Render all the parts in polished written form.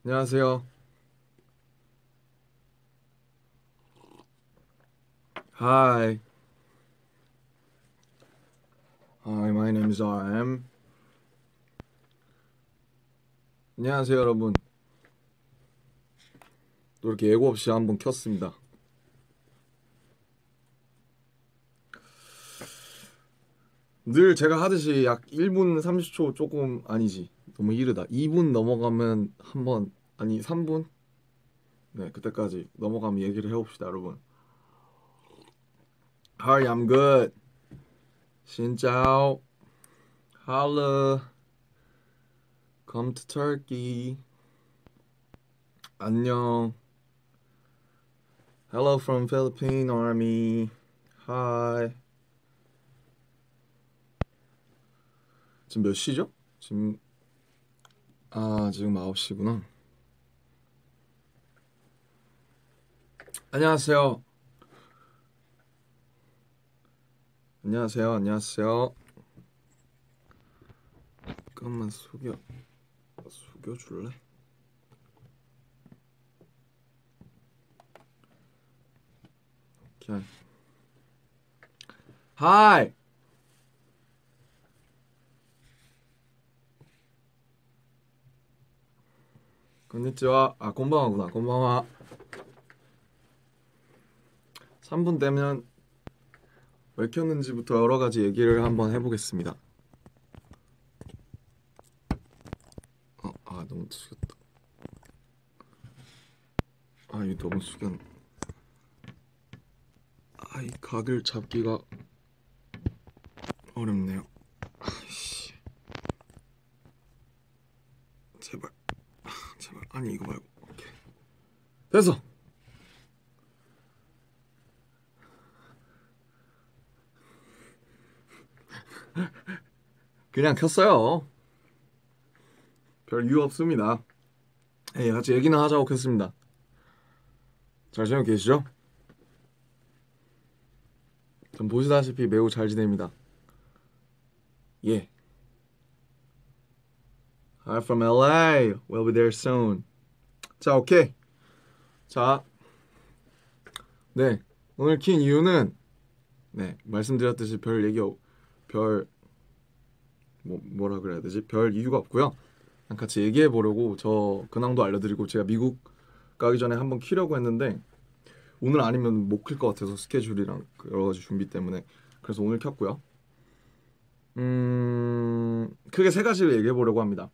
안녕하세요. Hi. Hi, my name is RM. 안녕하세요, 여러분. 또 이렇게 예고 없이 한번 켰습니다. 늘 제가 하듯이 약 1분 30초 조금 아니지. 너무 이르다. 2분 넘어가면 한번 아니 3분? 네, 그때까지 넘어가면 얘기를 해봅시다, 여러분. Hi, I'm good. 신짜오. Holla. Come to Turkey. 안녕. Hello from Philippine Army. Hi. 지금 몇 시죠? 지금 9시구나. 안녕하세요. 안녕하세요. 잠깐만 숙여줄래? 오케이. Hi. konnichiwa. 곤방와구나. 곤방와. 3분 되면 왜 켰는지부터 여러 가지 얘기를 한번 해보겠습니다. 너무 숙였다. 이거 너무 숙였네. 이 각을 잡기가 어렵네요. 제발. 아니 이거 말고. 오케이. 됐어. 그냥 켰어요. 별 이유 없습니다. 같이 얘기나 하자고 켰습니다. 잘 지내고 계시죠? 전 보시다시피 매우 잘 지냅니다. 예. I'm from LA. We'll be there soon. 자, 오케이. 자, 네. 오늘 킨 이유는 말씀드렸듯이 뭐라 그래야 되지? 별 이유가 없고요. 그냥 같이 얘기해 보려고 저 근황도 알려드리고 제가 미국 가기 전에 한번 키려고 했는데 오늘 아니면 못 킬 것 같아서 스케줄이랑 여러 가지 준비 때문에 그래서 오늘 켰고요. 크게 세 가지를 얘기해 보려고 합니다.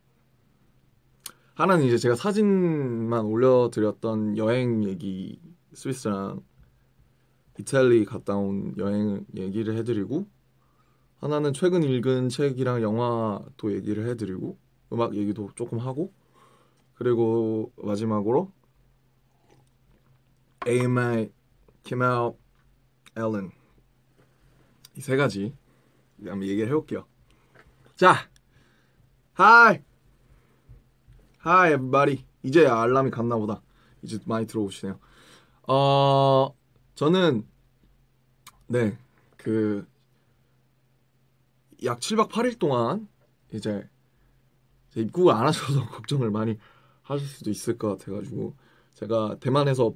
하나는 이제 제가 사진만 올려드렸던 여행 얘기, 스위스랑 이탈리 갔다 온 여행 얘기를 해드리고, 하나는 최근 읽은 책이랑 영화도 얘기를 해드리고, 음악 얘기도 조금 하고, 그리고 마지막으로 AMI, 키멜, 앨런 이 세 가지 한번 얘기를 해볼게요. 자, Hi everybody. 이제 알람이 갔나 보다. 이제 많이 들어오시네요. 저는 약 7박 8일 동안 이제 입국을 안 하셔서 걱정을 많이 하실 수도 있을 것 같아가지고 제가 대만에서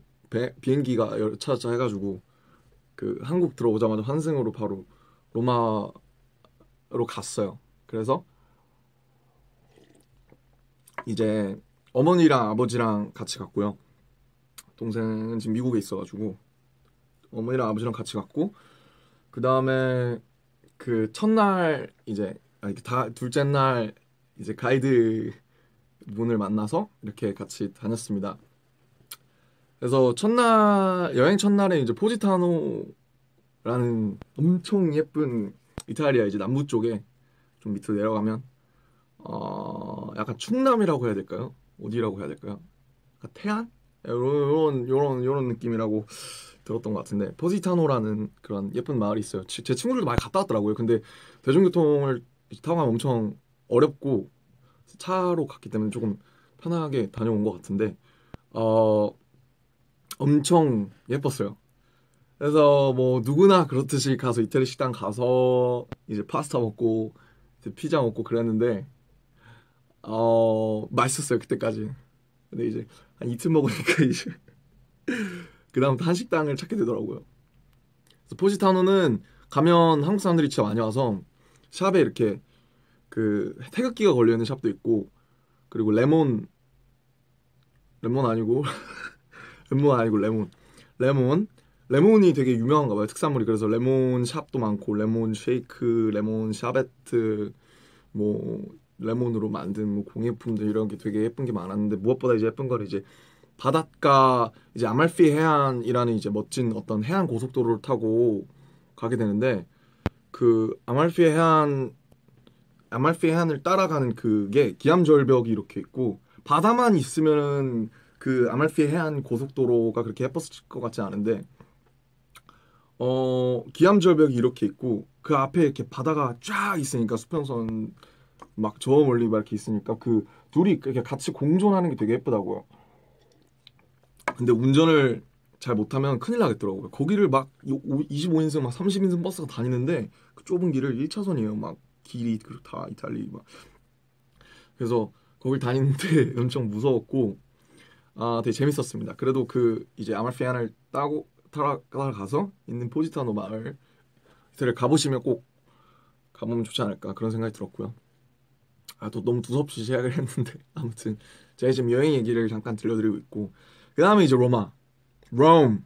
비행기가 열차자 해가지고 한국 들어오자마자 환승으로 바로 로마로 갔어요. 그래서 이제 어머니랑 아버지랑 같이 갔고요. 동생은 지금 미국에 있어가지고 어머니랑 아버지랑 같이 갔고, 그 다음에 첫날 이제 둘째 날 이제 가이드 분을 만나서 이렇게 같이 다녔습니다. 그래서 여행 첫날에 이제 포지타노라는 엄청 예쁜 이탈리아 이제 남부 쪽에 좀 밑으로 내려가면 약간 충남이라고 해야 될까요? 어디라고 해야 될까요? 태안? 요런 느낌이라고 들었던 것 같은데, 포지타노라는 그런 예쁜 마을이 있어요. 제 친구들도 많이 갔다 왔더라고요. 근데 대중교통을 타고 가면 엄청 어렵고 차로 갔기 때문에 조금 편하게 다녀온 것 같은데 어 엄청 예뻤어요. 그래서 뭐 누구나 그렇듯이 가서 이태리 식당 가서 이제 파스타 먹고 이제 피자 먹고 그랬는데 맛있었어요 그때까지. 근데 이제 한 이틀 먹으니까 이제 그다음부터 한식당을 찾게 되더라고요. 그래서 포지타노는 가면 한국 사람들이 진짜 많이 와서 샵에 이렇게 그 태극기가 걸려 있는 샵도 있고 그리고 레몬 아니고 레몬 아니고 레몬 레몬이 되게 유명한가 봐요 특산물이. 그래서 레몬 샵도 많고 레몬 쉐이크 레몬 샤베트 뭐 레몬으로 만든 뭐 공예품들 이런 게 되게 예쁜 게 많았는데 무엇보다 이제 예쁜 건 이제 바닷가 이제 아말피 해안이라는 이제 멋진 어떤 해안 고속도로를 타고 가게 되는데 그 아말피 해안을 따라가는 그게 기암절벽이 이렇게 있고 바다만 있으면은 그 아말피 해안 고속도로가 그렇게 예뻤을 것 같지 않은데 기암절벽이 이렇게 있고 그 앞에 이렇게 바다가 쫙 있으니까 수평선 막 저 멀리 막 이렇게 있으니까 그 둘이 이렇게 같이 공존하는 게 되게 예쁘다고요. 근데 운전을 잘 못하면 큰일 나겠더라고요. 거기를 막 25인승 막 30인승 버스가 다니는데 그 좁은 길을 1차선이에요. 막 길이 다 이탈리 막 그래서 거길 다니는데 엄청 무서웠고 되게 재밌었습니다. 그래도 그 이제 아말피안을 따고 따라가서 있는 포지타노 마을을 가보시면 꼭 가보면 좋지 않을까 그런 생각이 들었고요. 또 너무 두섭이 시작을 했는데 아무튼 제가 지금 여행 얘기를 잠깐 들려드리고 있고 그 다음에 이제 로마 Rome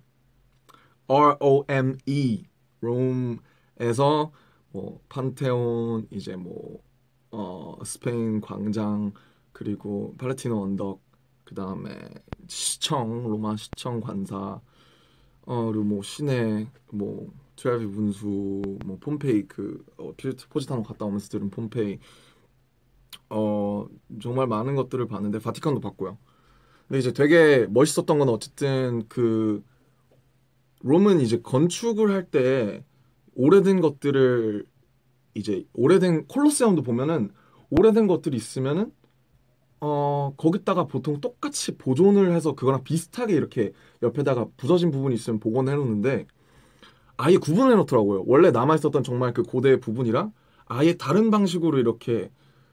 ROME 롬에서 뭐 판테온 이제 뭐 스페인 광장 그리고 팔레티노 언덕 그 다음에 시청 로마 시청 관사 그리고 뭐 시내 뭐 트레비 분수 뭐 폼페이 그 포지타노 갔다 오면서 들은 폼페이 정말 많은 것들을 봤는데 바티칸도 봤고요. 근데 이제 되게 멋있었던 건 어쨌든 그 롬은 이제 건축을 할 때 오래된 것들을 이제 오래된 콜로세움도 보면은 오래된 것들이 있으면은 거기다가 보통 똑같이 보존을 해서 그거랑 비슷하게 이렇게 옆에다가 부서진 부분이 있으면 복원해 놓는데 아예 구분해 놓더라고요. 원래 남아 있었던 정말 그 고대 부분이랑 아예 다른 방식으로 이렇게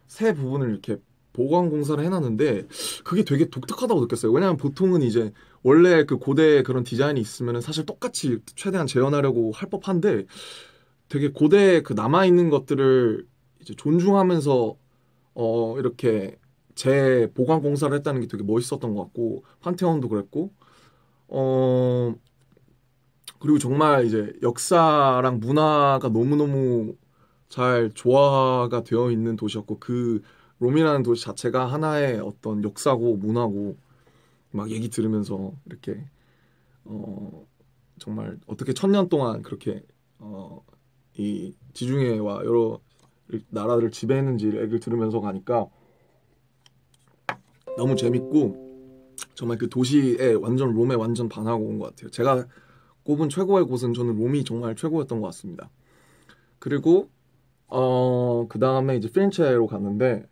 새 부분을 이렇게 보강 공사를 해놨는데 그게 되게 독특하다고 느꼈어요. 왜냐하면 보통은 이제 원래 그 고대 그런 디자인이 있으면은 사실 똑같이 최대한 재현하려고 할 법한데 되게 고대 그 남아 있는 것들을 이제 존중하면서 이렇게 재보강 공사를 했다는 게 되게 멋있었던 것 같고 판테온도 그랬고 어 그리고 정말 이제 역사랑 문화가 너무너무 잘 조화가 되어 있는 도시였고 그 롬이라는 도시 자체가 하나의 어떤 역사고 문화고 막 얘기 들으면서 이렇게 어 정말 어떻게 1000년 동안 그렇게 이 지중해와 여러 나라들을 지배했는지 얘기를 들으면서 가니까 너무 재밌고 정말 그 도시에 완전 롬에 완전 반하고 온 것 같아요. 제가 꼽은 최고의 곳은 저는 롬이 정말 최고였던 것 같습니다. 그리고 그 다음에 이제 피렌체로 갔는데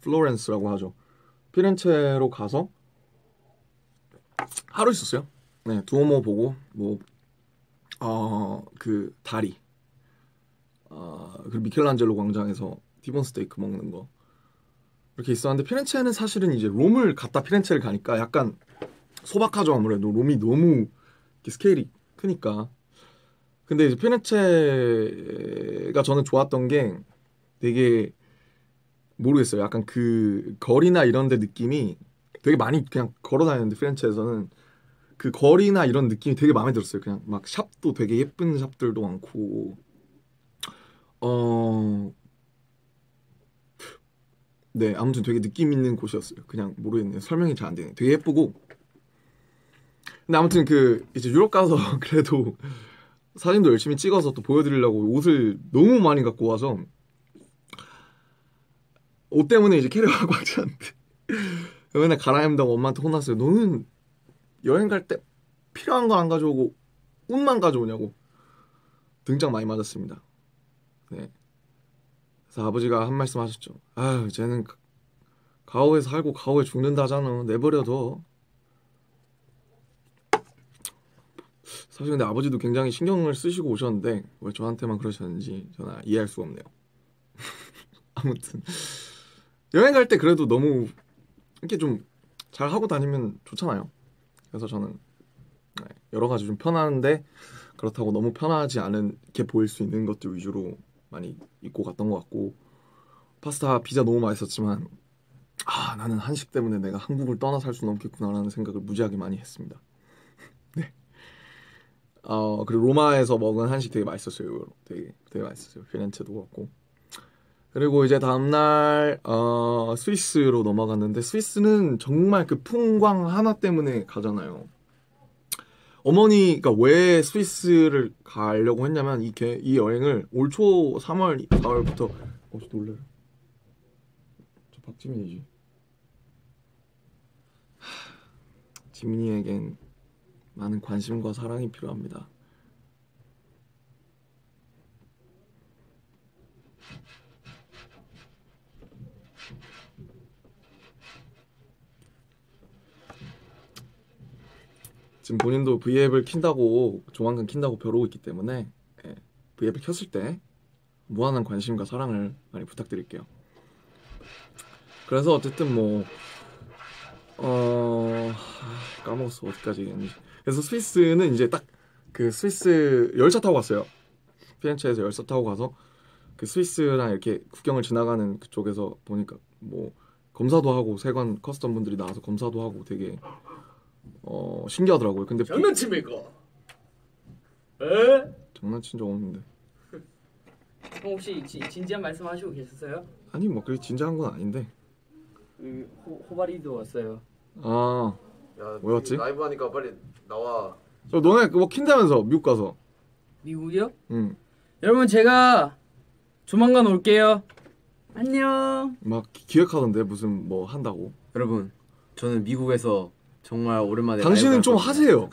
플로렌스라고 하죠. 피렌체로 가서 하루 있었어요. 네, 두오모 보고 뭐 그 다리 그리고 미켈란젤로 광장에서 티본 스테이크 먹는 거 이렇게 있었는데 피렌체는 사실은 이제 롬을 갔다 피렌체를 가니까 약간 소박하죠. 아무래도 롬이 너무 이렇게 스케일이 크니까. 근데 이제 피렌체가 저는 좋았던 게 되게 모르겠어요. 약간 그 거리나 이런 데 느낌이 되게 많이 그냥 걸어 다녔는데 피렌체에서는 그 거리나 이런 느낌이 되게 마음에 들었어요. 그냥 막 샵도 되게 예쁜 샵들도 많고 어, 네, 아무튼 되게 느낌 있는 곳이었어요. 그냥 모르겠네요. 설명이 잘 안 되네. 되게 예쁘고 근데 아무튼 그 이제 유럽 가서 그래도 사진도 열심히 찍어서 또 보여드리려고 옷을 너무 많이 갖고 와서 옷 때문에 이제 캐리어하고 하지 않는데 맨날 갈아입는다고 엄마한테 혼났어요. 너는 여행 갈 때 필요한 거 안 가져오고 옷만 가져오냐고 등짝 많이 맞았습니다. 네. 그래서 아버지가 한 말씀 하셨죠. 아유, 쟤는 가오에 살고 가오에 죽는다잖아. 내버려둬. 사실 근데 아버지도 굉장히 신경을 쓰시고 오셨는데 왜 저한테만 그러셨는지 저는 이해할 수가 없네요. 아무튼 여행 갈 때 그래도 너무 이렇게 좀 잘 하고 다니면 좋잖아요. 그래서 저는 여러 가지 좀 편한데 그렇다고 너무 편하지 않게 보일 수 있는 것들 위주로 많이 입고 갔던 것 같고 파스타, 피자 너무 맛있었지만 나는 한식 때문에 내가 한국을 떠나 살 수는 없겠구나라는 생각을 무지하게 많이 했습니다. 네. 그리고 로마에서 먹은 한식 되게 맛있었어요. 되게 맛있었어요. 피렌체도 그렇고. 그리고 이제 다음날 스위스로 넘어갔는데 스위스는 정말 그 풍광 하나 때문에 가잖아요. 어머니가 왜 스위스를 가려고 했냐면 이 여행을 올 초 3월, 4월부터 놀래요. 저 박지민이지. 지민이에겐 많은 관심과 사랑이 필요합니다. 지금 본인도 V앱을 킨다고 조만간 킨다고 벼르고 있기 때문에 V앱을 켰을 때 무한한 관심과 사랑을 많이 부탁드릴게요. 그래서 어쨌든 까먹었어 어디까지 얘기했는지. 그래서 스위스는 이제 딱 그 스위스 열차 타고 갔어요. 피렌체에서 열차 타고 가서 그 스위스랑 이렇게 국경을 지나가는 그쪽에서 보니까 검사도 하고 세관 커스텀 분들이 나와서 검사도 하고 되게 신기하더라고요. 근데 장난칩니까? 에? 장난친 적 없는데. 그럼 혹시 진지한 말씀하시고 계셨어요? 아니 그렇게 진지한 건 아닌데. 호바리도 왔어요. 야, 뭐였지? 라이브 하니까 빨리 나와. 너네 킨다면서 미국 가서. 미국이요? 응. 여러분 제가 조만간 올게요. 안녕. 기획하던데 무슨 한다고. 여러분, 저는 미국에서 정말 오랜만에 당신은 라이브 좀 할 하세요.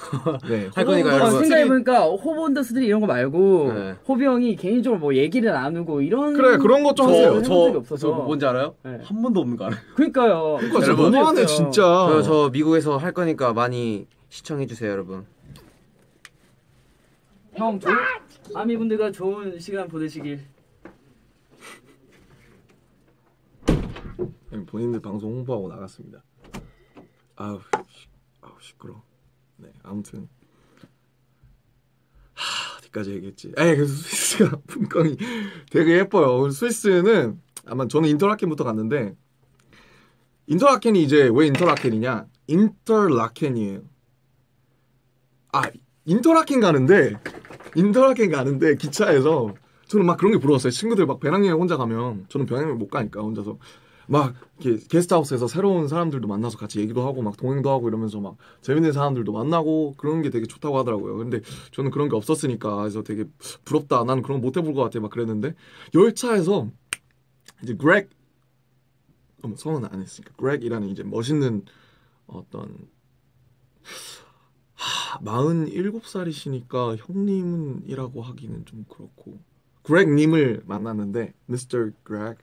네. 할 거니까 여러분. 생각해보니까 호본더 스트리 이런 거 말고 네. 호비 형이 개인적으로 얘기를 나누고 이런 그래 그런 거 좀 하세요. 해본 적이 없어서. 저 뭔지 알아요? 네. 한 번도 없는 거 알아요? 그러니까요. 그러니까 진짜 여러분, 너무하네 진짜. 저 미국에서 할 거니까 많이 시청해 주세요, 여러분. 형 아미분들과 좋은 시간 보내시길. 본인들 방송 홍보하고 나갔습니다. 아우 시끄러. 네 아무튼 어디까지 얘기했지? 그래서 스위스가 풍광이 되게 예뻐요. 스위스는 아마 저는 인터라켄부터 갔는데 인터라켄이 이제 왜 인터라켄이냐? 인터라켄이에요. 인터라켄 가는데 기차에서 저는 막 그런 게 부러웠어요. 친구들 막 배낭여행 혼자 가면 저는 배낭여행 못 가니까 혼자서 막 이렇게 게스트하우스에서 새로운 사람들도 만나서 같이 얘기도 하고 막 동행도 하고 이러면서 막 재밌는 사람들도 만나고 그런 게 되게 좋다고 하더라고요. 근데 저는 그런 게 없었으니까 그래서 되게 부럽다. 나는 그런 거 못 해볼 것 같아 막 그랬는데 열차에서 이제 그렉 성은 안 했으니까 그렉이라는 이제 멋있는 어떤 47살이시니까 형님이라고 하기는 좀 그렇고 그렉님을 만났는데 미스터 그렉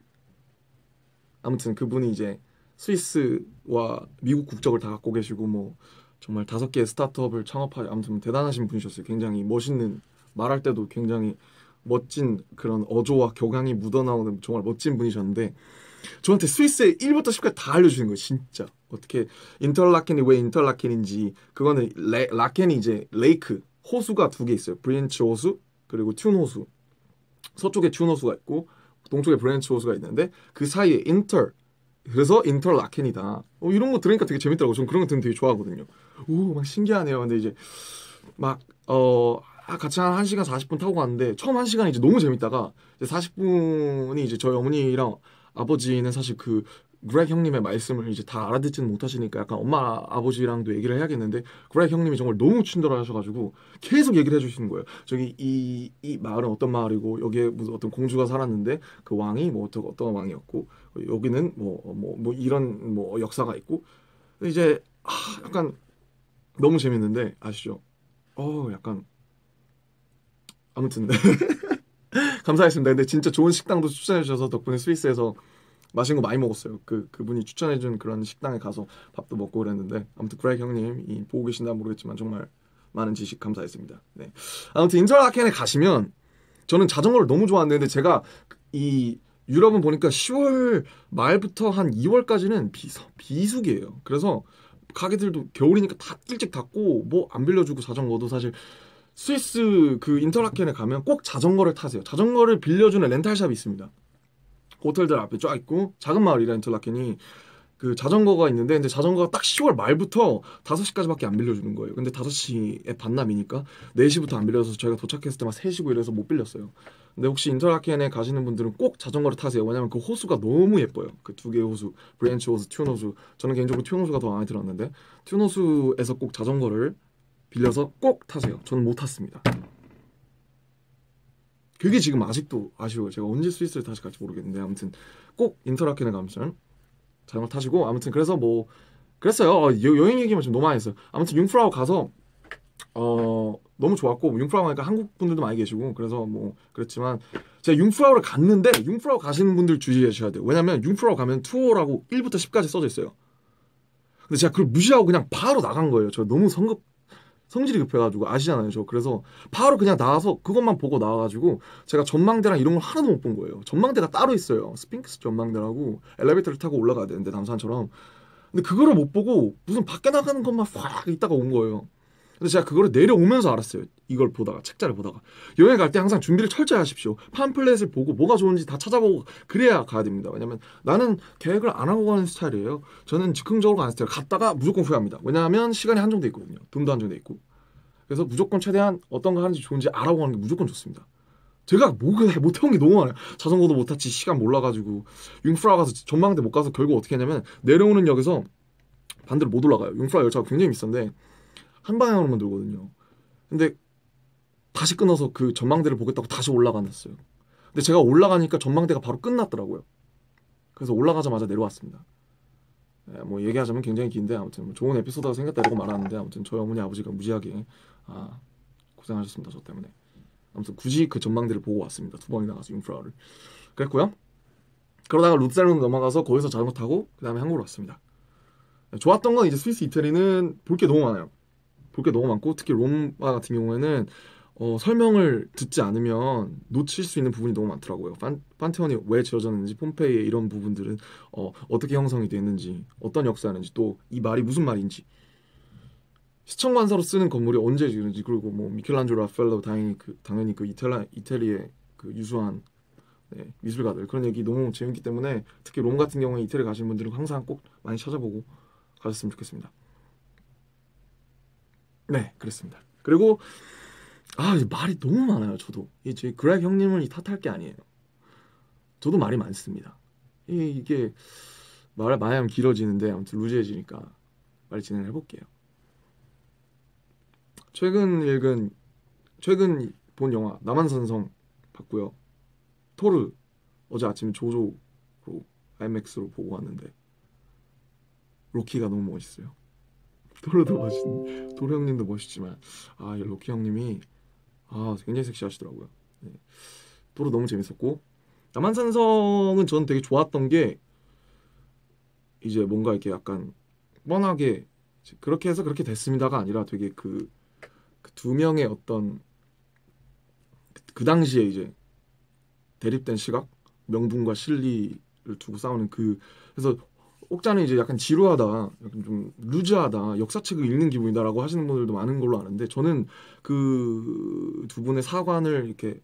아무튼 그분이 이제 스위스와 미국 국적을 다 갖고 계시고 정말 5개의 스타트업을 창업하지 아무튼 대단하신 분이셨어요. 굉장히 멋있는 말할 때도 굉장히 멋진 그런 어조와 격앙이 묻어나오는 정말 멋진 분이셨는데 저한테 스위스의 1부터 10까지 다 알려주신 거예요. 진짜 어떻게 인터라켄이 왜 인터라켄인지. 그거는 라켄이 이제 레이크 호수가 2개 있어요. 브렌치 호수 그리고 튠 호수. 서쪽에 튠 호수가 있고 동쪽에 브렌치 호수가 있는데 그 사이에 그래서 인터라켄이다. 이런 거 들으니까 되게 재밌더라고요. 저는 그런 거 들으면 되게 좋아하거든요. 막 신기하네요. 근데 이제 같이 한 1시간 40분 타고 갔는데 처음 1시간 이제 너무 재밌다가 이제 40분이 이제 저희 어머니랑 아버지는 사실 그 그렉 형님의 말씀을 이제 다 알아듣지는 못하시니까 약간 엄마 아버지랑도 얘기를 해야겠는데 그렉 형님이 정말 너무 친절하셔가지고 계속 얘기를 해주시는 거예요. 저기 이 마을은 어떤 마을이고 여기에 무슨 어떤 공주가 살았는데 그 왕이 어떤 왕이었고 여기는 이런 역사가 있고 이제 약간 너무 재밌는데 아시죠? 약간 아무튼 감사했습니다. 근데 진짜 좋은 식당도 추천해 주셔서 덕분에 스위스에서 맛있는 거 많이 먹었어요. 그분이 추천해준 그런 식당에 가서 밥도 먹고 그랬는데 아무튼 그렉 형님이 보고 계신다 모르겠지만 정말 많은 지식 감사했습니다. 네. 아무튼 인터라켄에 가시면 저는 자전거를 너무 좋아하는데 제가 이 유럽은 보니까 10월 말부터 한 2월까지는 비수기예요. 그래서 가게들도 겨울이니까 다 일찍 닫고 뭐 안 빌려주고 자전거도 사실 스위스 그 인터라켄에 가면 꼭 자전거를 타세요. 자전거를 빌려주는 렌탈샵이 있습니다. 호텔들 앞에 쫙 있고 작은 마을이라 인터라켄이 그 자전거가 있는데 근데 자전거가 딱 10월 말부터 5시까지밖에 안 빌려주는 거예요. 근데 5시에 반납이니까 4시부터 안 빌려서 저희가 도착했을 때 막 3시고 이래서 못 빌렸어요. 근데 혹시 인터라켄에 가시는 분들은 꼭 자전거를 타세요. 왜냐면 그 호수가 너무 예뻐요. 그 두 개의 호수, 브랜치 호수, 튠 호수. 저는 개인적으로 튠 호수가 더 마음에 들었는데 튠 호수에서 꼭 자전거를 빌려서 꼭 타세요. 저는 못 탔습니다. 그게 지금 아직도 아쉬워요. 제가 언제 스위스를 다시 갈지 모르겠는데 아무튼 꼭 인터라켄에 가면 자전거 타시고 아무튼 그래서 뭐 그랬어요. 여행 얘기만 좀 너무 많이 했어요. 아무튼 융프라우 가서 너무 좋았고 융프라우 가니까 한국 분들도 많이 계시고 그래서 뭐 그랬지만 제가 융프라우를 갔는데 융프라우 가시는 분들 주의하셔야 돼요. 왜냐면 융프라우 가면 투어라고 1부터 10까지 써져 있어요. 근데 제가 그걸 무시하고 그냥 바로 나간 거예요. 저 너무 성질이 급해가지고 아시잖아요. 저 그래서 바로 그냥 나와서 그것만 보고 나와가지고 제가 전망대랑 이런 걸 하나도 못 본 거예요. 전망대가 따로 있어요. 스핑크스 전망대라고 엘리베이터를 타고 올라가야 되는데 남산처럼. 근데 그거를 못 보고 무슨 밖에 나가는 것만 확 있다가 온 거예요. 근데 제가 그거를 내려오면서 알았어요. 이걸 보다가 책자를 보다가 여행 갈 때 항상 준비를 철저히 하십시오. 팜플렛을 보고 뭐가 좋은지 다 찾아보고 그래야 가야 됩니다. 왜냐면 나는 계획을 안 하고 가는 스타일이에요. 저는 즉흥적으로 가는 스타일. 갔다가 무조건 후회합니다. 왜냐하면 시간이 한정돼 있거든요. 돈도 한정돼 있고. 그래서 무조건 최대한 어떤 거 하는지 좋은지 알아보고 가는 게 무조건 좋습니다. 제가 못 해본 게 너무 많아요. 자전거도 못 탔지 시간 몰라가지고 융프라 가서 전망대 못 가서 결국 어떻게 했냐면 내려오는 역에서 반대로 못 올라가요. 융프라 열차가 굉장히 비싼데 한 방향으로만 돌거든요. 근데 다시 끊어서 그 전망대를 보겠다고 다시 올라갔어요. 근데 제가 올라가니까 전망대가 바로 끝났더라고요. 그래서 올라가자마자 내려왔습니다. 네, 뭐 얘기하자면 굉장히 긴데 아무튼 뭐 좋은 에피소드가 생겼다 이러고 말하는데 아무튼 저희 어머니 아버지가 무지하게 고생하셨습니다. 저 때문에. 아무튼 굳이 그 전망대를 보고 왔습니다. 2번이나 가서 융프라우를. 그랬고요. 그러다가 루트살론 넘어가서 거기서 자전거 타고 그 다음에 한국으로 왔습니다. 네, 좋았던 건 이제 스위스 이태리는 볼 게 너무 많아요. 볼 게 너무 많고 특히 로마 같은 경우에는 설명을 듣지 않으면 놓칠 수 있는 부분이 너무 많더라고요. 판테온이 왜 지어졌는지, 폼페이의 이런 부분들은 어떻게 형성이 됐는지, 어떤 역사였는지, 또 이 말이 무슨 말인지, 시청관사로 쓰는 건물이 언제 지었는지, 그리고 뭐 미켈란젤로 라펠로 당연히 그 이태리의 그 유수한 네, 미술가들 그런 얘기 너무 재밌기 때문에 특히 롬 같은 경우에 이태리 가시는 분들은 항상 꼭 많이 찾아보고 가셨으면 좋겠습니다. 네, 그렇습니다. 그리고 이제 말이 너무 많아요. 저도 이제 그렉 형님을 탓할 게 아니에요. 저도 말이 많습니다. 이게 말을 많이 하면 길어지는데 아무튼 루즈해지니까 빨리 진행을 해볼게요. 최근 본 영화 남한산성 봤고요. 토르 어제 아침에 조조로 IMAX로 보고 왔는데 로키가 너무 멋있어요. 토르도 멋있는 도로 형님도 멋있지만 이 로키 형님이 굉장히 섹시하시더라고요. 네. 토르 너무 재밌었고 남한산성은 저는 되게 좋았던 게 이제 뭔가 이렇게 약간 뻔하게 그렇게 해서 그렇게 됐습니다가 아니라 되게 그 두 명의 어떤 그 당시에 이제 대립된 시각 명분과 실리를 두고 싸우는 그래서 옥자는 이제 약간 지루하다, 약간 좀 루즈하다, 역사책을 읽는 기분이다라고 하시는 분들도 많은 걸로 아는데 저는 그 두 분의 사관을 이렇게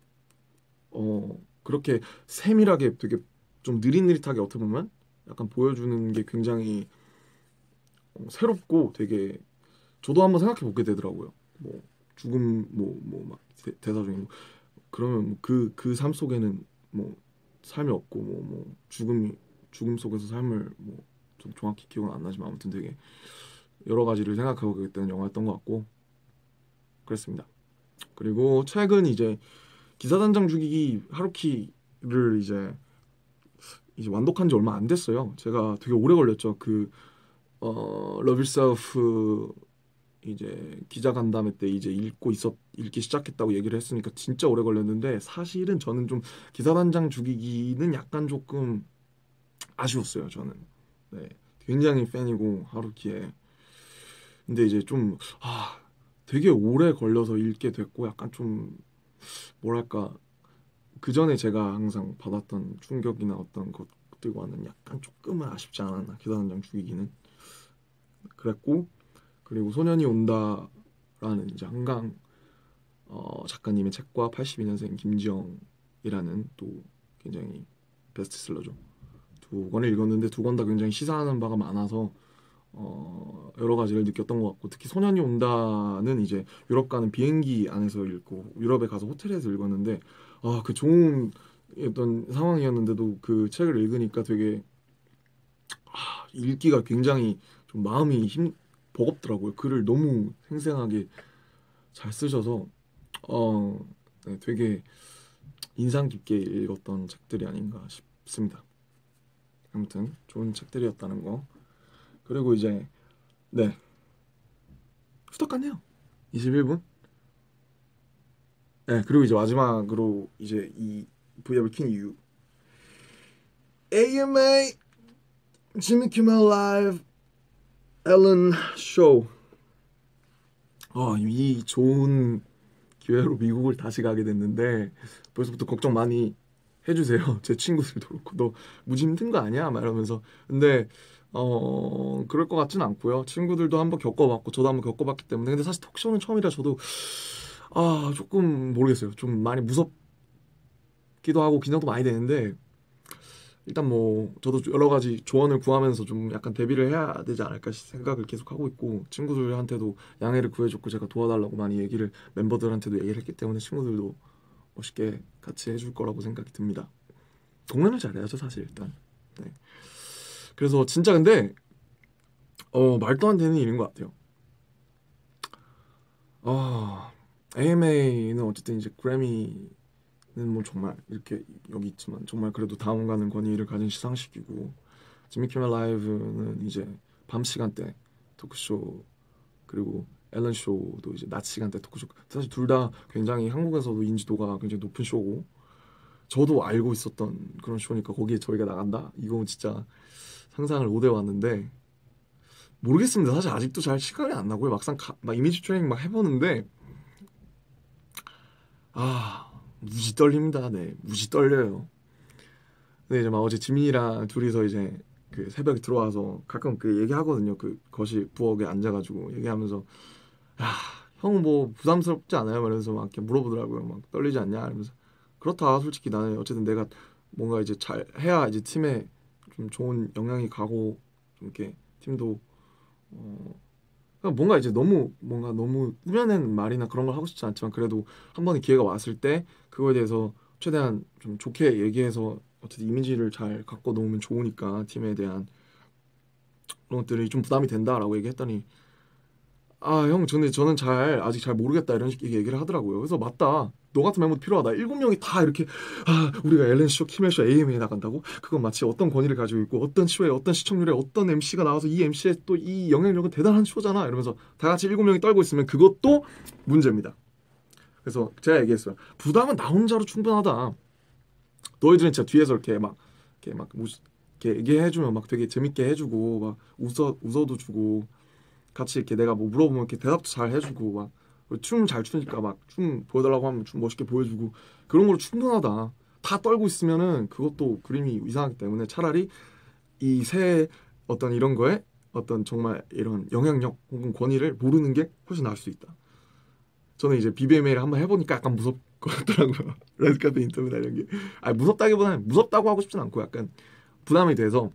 그렇게 세밀하게 되게 좀 느릿느릿하게 어떻게 보면 약간 보여주는 게 굉장히 새롭고 되게 저도 한번 생각해 보게 되더라고요. 뭐 죽음 막 대사 중에 그러면 뭐 그 삶 속에는 뭐 삶이 없고 뭐 죽음 속에서 삶을 뭐 좀 정확히 기억은 안 나지만 아무튼 되게 여러 가지를 생각하고 있던 영화였던 것 같고 그랬습니다. 그리고 최근 이제 기사단장 죽이기 하루키를 이제 완독한 지 얼마 안 됐어요. 제가 되게 오래 걸렸죠. Love Yourself 이제 기자간담회 때 이제 읽기 시작했다고 얘기를 했으니까 진짜 오래 걸렸는데 사실은 저는 좀 기사단장 죽이기는 약간 조금 아쉬웠어요. 저는 네 굉장히 팬이고 하루키에 근데 이제 좀 되게 오래 걸려서 읽게 됐고 약간 좀 뭐랄까 그 전에 제가 항상 받았던 충격이나 어떤 것들과는 약간 조금은 아쉽지 않았나 기사단장 죽이기는 그랬고 그리고 소년이 온다라는 이제 한강 작가님의 책과 82년생 김지영이라는 또 굉장히 베스트셀러죠. 두 권을 읽었는데 두 권 다 굉장히 시사하는 바가 많아서 여러 가지를 느꼈던 것 같고 특히 소년이 온다는 이제 유럽 가는 비행기 안에서 읽고 유럽에 가서 호텔에서 읽었는데 그 좋은 어떤 상황이었는데도 그 책을 읽으니까 되게 읽기가 굉장히 좀 마음이 버겁더라고요. 글을 너무 생생하게 잘 쓰셔서 네, 되게 인상 깊게 읽었던 책들이 아닌가 싶습니다. 아무튼 좋은 책들이었다는 거. 그리고 이제 네 후딱 갔네요. 21분. 네 그리고 이제 마지막으로 이제 이 V앱을 킨 이유 AMA 지미 키멜 라이브 앨런 쇼. 이 좋은 기회로 미국을 다시 가게 됐는데 벌써부터 걱정 많이 해주세요. 제 친구들도 그렇고 너 무지 힘든 거 아니야? 막 이러면서 근데 그럴 것 같진 않고요. 친구들도 한번 겪어봤고 저도 한번 겪어봤기 때문에 근데 사실 톡쇼는 처음이라 저도 조금 모르겠어요. 좀 많이 무섭기도 하고 긴장도 많이 되는데 일단 뭐 저도 여러 가지 조언을 구하면서 좀 약간 대비를 해야 되지 않을까 생각을 계속 하고 있고 친구들한테도 양해를 구해줬고 제가 도와달라고 많이 얘기를 멤버들한테도 얘기를 했기 때문에 친구들도 멋있게 같이 해줄 거라고 생각이 듭니다. 공연을 잘해야죠 사실 일단. 네. 그래서 진짜 근데 말도 안 되는 일인 것 같아요. AMA는 어쨌든 이제 그래미는 뭐 정말 이렇게 여기 있지만 정말 그래도 다음 가는 권위를 가진 시상식이고 지미 키멜 라이브는 이제 밤 시간대 토크쇼 그리고 앨런 쇼도 이제 낮 시간대 토크쇼 사실 둘 다 굉장히 한국에서도 인지도가 굉장히 높은 쇼고 저도 알고 있었던 그런 쇼니까 거기에 저희가 나간다? 이거 진짜 상상을 못 해왔는데 모르겠습니다. 사실 아직도 잘 시간이 안 나고요. 막상 막 이미지 트레이닝 막 해보는데 무지 떨립니다. 네, 무지 떨려요. 근데 이제 막 어제 지민이랑 둘이서 이제 그 새벽에 들어와서 가끔 그 얘기하거든요. 그 거실 부엌에 앉아가지고 얘기하면서 형 뭐 부담스럽지 않아요? 이러면서 막 이렇게 물어보더라고요. 막 떨리지 않냐? 이러면서 그렇다. 솔직히 나는 어쨌든 내가 뭔가 이제 잘 해야 이제 팀에 좀 좋은 영향이 가고 좀 이렇게 팀도 그러니까 뭔가 이제 뭔가 너무 꾸며낸 말이나 그런 걸 하고 싶지 않지만 그래도 한 번의 기회가 왔을 때 그거에 대해서 최대한 좀 좋게 얘기해서 어쨌든 이미지를 잘 갖고 놓으면 좋으니까 팀에 대한 그런 것들이 좀 부담이 된다라고 얘기했더니 형 저는 아직 잘 모르겠다 이런 식의 얘기를 하더라고요. 그래서 맞다. 너 같은 멤버도 필요하다. 7명이 다 이렇게 우리가 엘렌 쇼, 키멜 쇼, AMA에 나간다고? 그건 마치 어떤 권위를 가지고 있고 어떤 쇼에 어떤 시청률에 어떤 MC가 나와서 이 MC의 또 이 영향력은 대단한 쇼잖아. 이러면서 다 같이 7명이 떨고 있으면 그것도 문제입니다. 그래서 제가 얘기했어요. 부담은 나 혼자로 충분하다. 너희들은 진짜 뒤에서 이렇게 막 이렇게 얘기해주면 막 되게 재밌게 해주고 막 웃어도 주고 같이 이렇게 내가 뭐 물어보면 이렇게 대답도 잘 해주고 막 춤 잘 추니까 막 춤 보여달라고 하면 춤 멋있게 보여주고 그런 걸로 충분하다. 다 떨고 있으면은 그것도 그림이 이상하기 때문에 차라리 이 새 어떤 이런 거에 어떤 정말 이런 영향력 혹은 권위를 모르는 게 훨씬 나을 수 있다. 저는 이제 BBMA를 한번 해보니까 약간 무섭더라고요. 레드카펫 인터뷰나 이런 게 무섭다기보다는 무섭다고 하고 싶진 않고 약간 부담이 돼서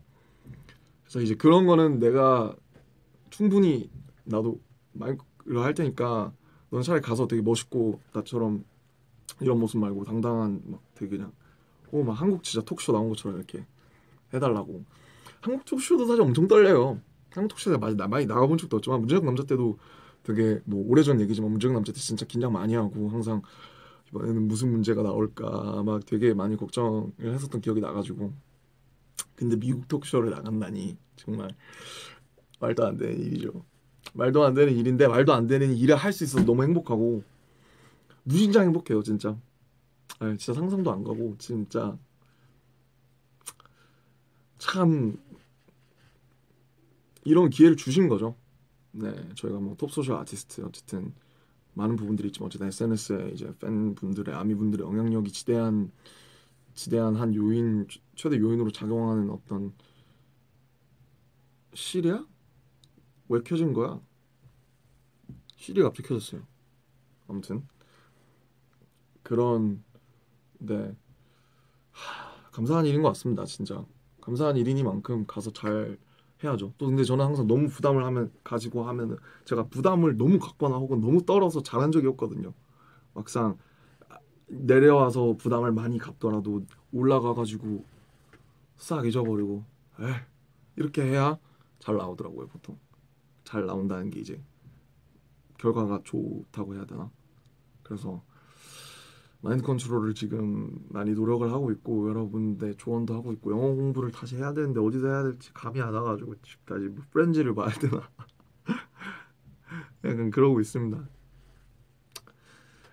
그래서 이제 그런 거는 내가 충분히 나도 마이크를 할 테니까 넌 차라리 가서 되게 멋있고 나처럼 이런 모습 말고 당당한 막 되게 그냥 막 한국 진짜 톡쇼 나온 것처럼 이렇게 해달라고. 한국 톡쇼도 사실 엄청 떨려요. 한국 톡쇼에 많이 나가본 적도 없지만 문제적 남자 때도 되게 뭐 오래전 얘기지만 문제적 남자 때 진짜 긴장 많이 하고 항상 이번에는 무슨 문제가 나올까 막 되게 많이 걱정을 했었던 기억이 나가지고 근데 미국 톡쇼를 나간다니 정말 말도 안 되는 일이죠. 말도 안 되는 일인데 말도 안 되는 일을 할 수 있어서 너무 행복하고 무진장 행복해요 진짜. 아, 진짜 상상도 안 가고 진짜 참 이런 기회를 주신 거죠. 네, 저희가 뭐 톱소셜 아티스트 어쨌든 많은 부분들이 있지만 어쨌든 SNS에 이제 팬분들의 아미분들의 영향력이 지대한 한 요인 최대 요인으로 작용하는 어떤 시리야? 왜 켜진 거야? 시리가 갑자기 켜졌어요. 아무튼 그런 네 감사한 일인 것 같습니다. 진짜 감사한 일이니만큼 가서 잘 해야죠. 또 근데 저는 항상 너무 부담을 하면 가지고 하면은 제가 부담을 너무 갖거나 혹은 너무 떨어서 잘한 적이 없거든요. 막상 내려와서 부담을 많이 갖더라도 올라가가지고 싹 잊어버리고 에이, 이렇게 해야 잘 나오더라고요. 보통 잘 나온다는 게 이제 결과가 좋다고 해야 되나? 그래서 마인드 컨트롤을 지금 많이 노력을 하고 있고 여러분들 조언도 하고 있고 영어 공부를 다시 해야 되는데 어디서 해야 될지 감이 안 와가지고 지금까지 뭐 프렌즈를 봐야 되나 약간 그러고 있습니다.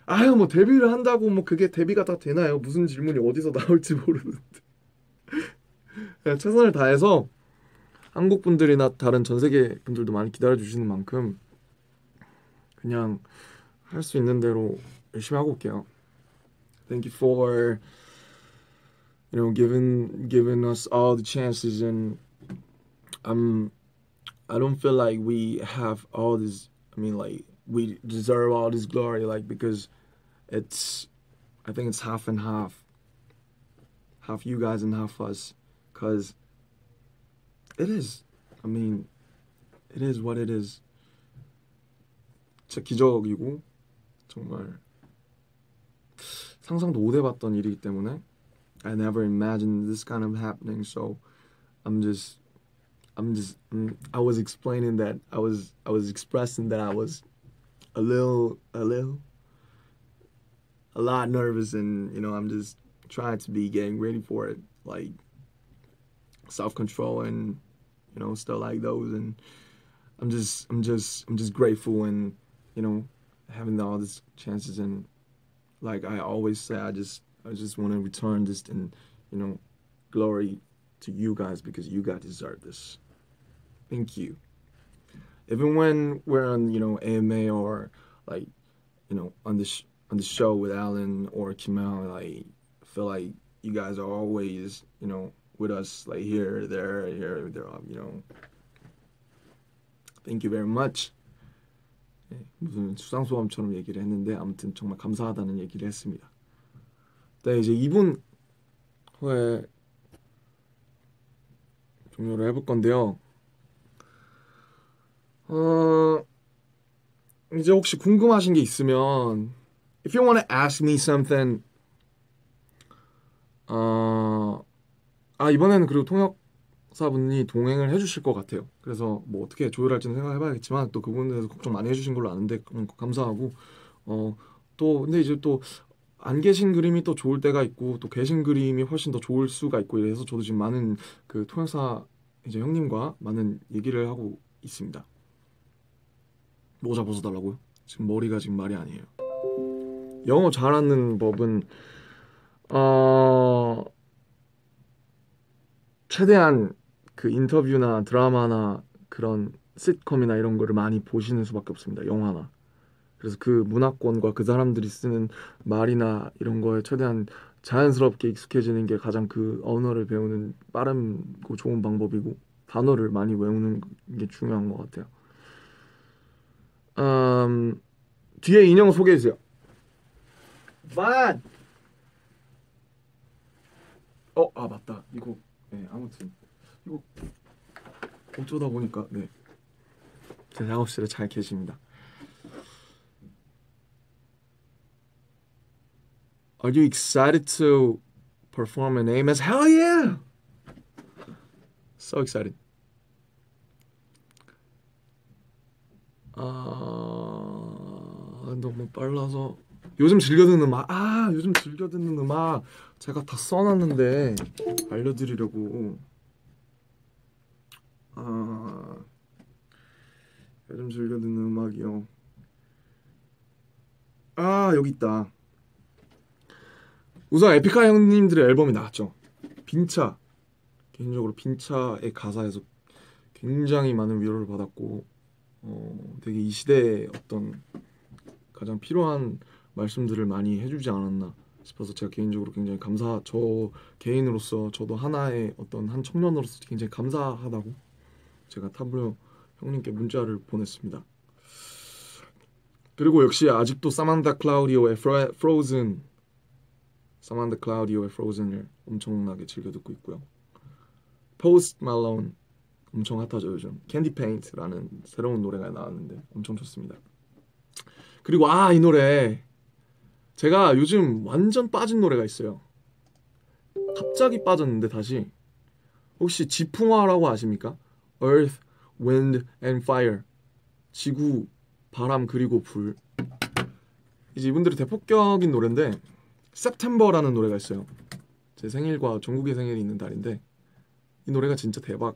아유 뭐 데뷔를 한다고 뭐 그게 데뷔가 다 되나요? 무슨 질문이 어디서 나올지 모르는데 그냥 최선을 다해서 한국 분들이나 다른 전 세계 분들도 많이 기다려 주시는 만큼 그냥 할 수 있는 대로 열심히 하고 올게요. Thank you for giving us all the chances and I'm I don't feel like we have all this. I mean, like we deserve all this glory, like because it's. I think it's half and half you guys and half us, cause it is. I mean, it is what it is. 진짜 기적이고 정말 상상도 못 해봤던 일이기 때문에 I never imagined this kind of happening. So I'm just I was explaining that I was expressing that I was a lot nervous and I'm just trying to be getting ready for it, like self-control and stuff like those. And I'm just grateful and having all these chances. And like I always say, I just want to return this and glory to you guys because you guys deserve this. Thank you. Even when we're on AMA or like on the show with Alan or Kimmel, like I feel like you guys are always with us, like here, there. Thank you very much. 네, 무슨 수상소감처럼 얘기를 했는데 아무튼 정말 감사하다는 얘기를 했습니다. 네, 이제 2분 후에 종료를 해볼 건데요. 이제 혹시 궁금하신 게 있으면 if you want to ask me something 이번에는 그리고 통역사분이 동행을 해주실 것 같아요. 그래서 뭐 어떻게 조율할지는 생각해봐야겠지만 또 그분에 대해서 걱정 많이 해주신 걸로 아는데 감사하고 또 근데 이제 또 안 계신 그림이 또 좋을 때가 있고 또 계신 그림이 훨씬 더 좋을 수가 있고 이래서 저도 지금 많은 그 통역사 이제 형님과 많은 얘기를 하고 있습니다. 모자 벗어달라고요? 지금 머리가 지금 말이 아니에요. 영어 잘하는 법은 최대한 그 인터뷰나 드라마나 그런 시트콤이나 이런 거를 많이 보시는 수밖에 없습니다. 영화나. 그래서 그 문화권과 그 사람들이 쓰는 말이나 이런 거에 최대한 자연스럽게 익숙해지는 게 가장 그 언어를 배우는 빠르고 좋은 방법이고 단어를 많이 외우는 게 중요한 것 같아요. 뒤에 인형 소개해주세요. 반! 맞다. 이거 네, 아무튼 이거 어쩌다 보니까 네, 제 작업실에 잘 계십니다. Are you excited to perform in AMS? Hell yeah! So excited. 너무 빨라서 요즘 즐겨 듣는 음악 제가 다 써놨는데 알려드리려고 요즘 즐겨 듣는 음악이요. 아 여기 있다. 우선 에픽하이 형님들의 앨범이 나왔죠. 빈차. 개인적으로 빈차의 가사에서 굉장히 많은 위로를 받았고 되게 이 시대에 어떤 가장 필요한 말씀들을 많이 해주지 않았나 싶어서 제가 개인적으로 굉장히 저 개인으로서 저도 하나의 어떤 한 청년으로서 굉장히 감사하다고 제가 탑블러 형님께 문자를 보냈습니다. 그리고 역시 아직도 사만다 클라우디오의 Frozen을 엄청나게 즐겨 듣고 있고요. Post Malone 엄청 핫하죠 요즘. Candy Paint라는 새로운 노래가 나왔는데 엄청 좋습니다. 그리고 이 노래 제가 요즘 완전 빠진 노래가 있어요. 갑자기 빠졌는데 다시. 혹시 지풍화라고 아십니까? Earth, Wind and Fire. 지구, 바람 그리고 불. 이제 이분들의 대폭격인 노래인데 September라는 노래가 있어요. 제 생일과 종국의 생일이 있는 달인데 이 노래가 진짜 대박.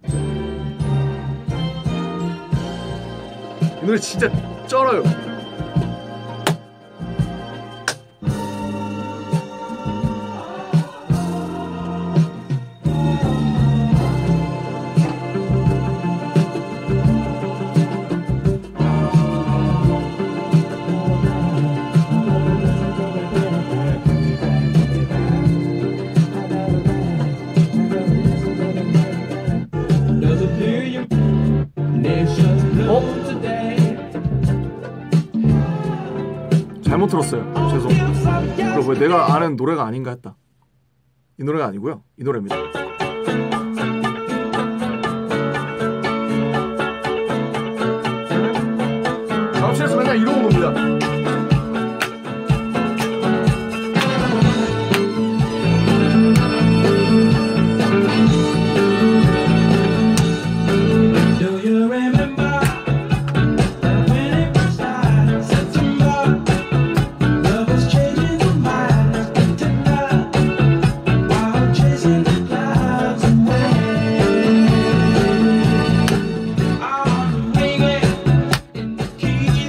이 노래 진짜 쩔어요. 잘못 들었어요. 죄송. 그리고 왜 내가 아는 노래가 아닌가 했다. 이 노래가 아니고요. 이 노래입니다. 작업실에서 맨날 이러고 봅니다.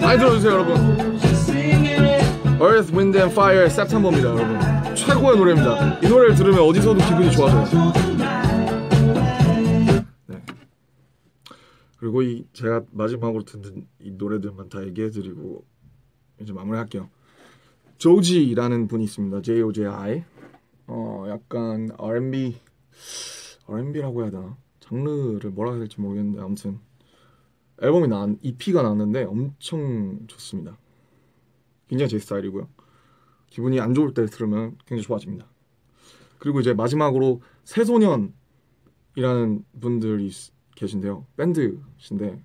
많이 들어주세요 여러분. Earth, Wind and Fire, September입니다 여러분. 최고의 노래입니다. 이 노래를 들으면 어디서도 기분이 좋아져요. 네. 그리고 제가 마지막으로 듣는 이 노래들만 다 얘기해드리고 이제 마무리할게요. 조지라는 분이 있습니다. Joji. 약간 R&B라고 해야 되나? 장르를 뭐라 해야 될지 모르겠는데 아무튼 EP가 나왔는데 엄청 좋습니다. 굉장히 제 스타일이고요. 기분이 안 좋을 때 들으면 굉장히 좋아집니다. 그리고 이제 마지막으로 새소년이라는 분들이 계신데요. 밴드신데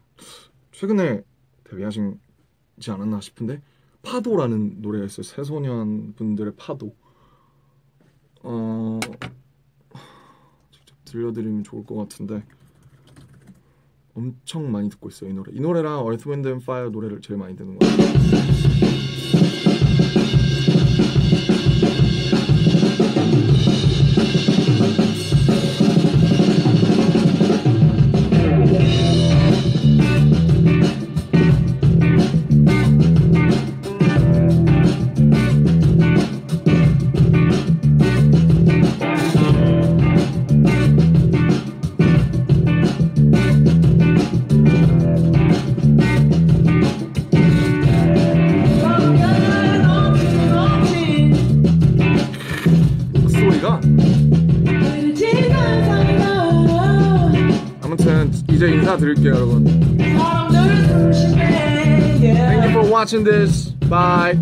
최근에 데뷔하시지 않았나 싶은데 파도라는 노래가 있어요. 새소년 분들의 파도. 직접 들려드리면 좋을 것 같은데 엄청 많이 듣고 있어요. 이 노래. 이 노래랑 Earth, Wind and Fire 노래를 제일 많이 듣는 것 같아요. 아무튼 이제 인사드릴게요 여러분. Thank you for watching this. Bye.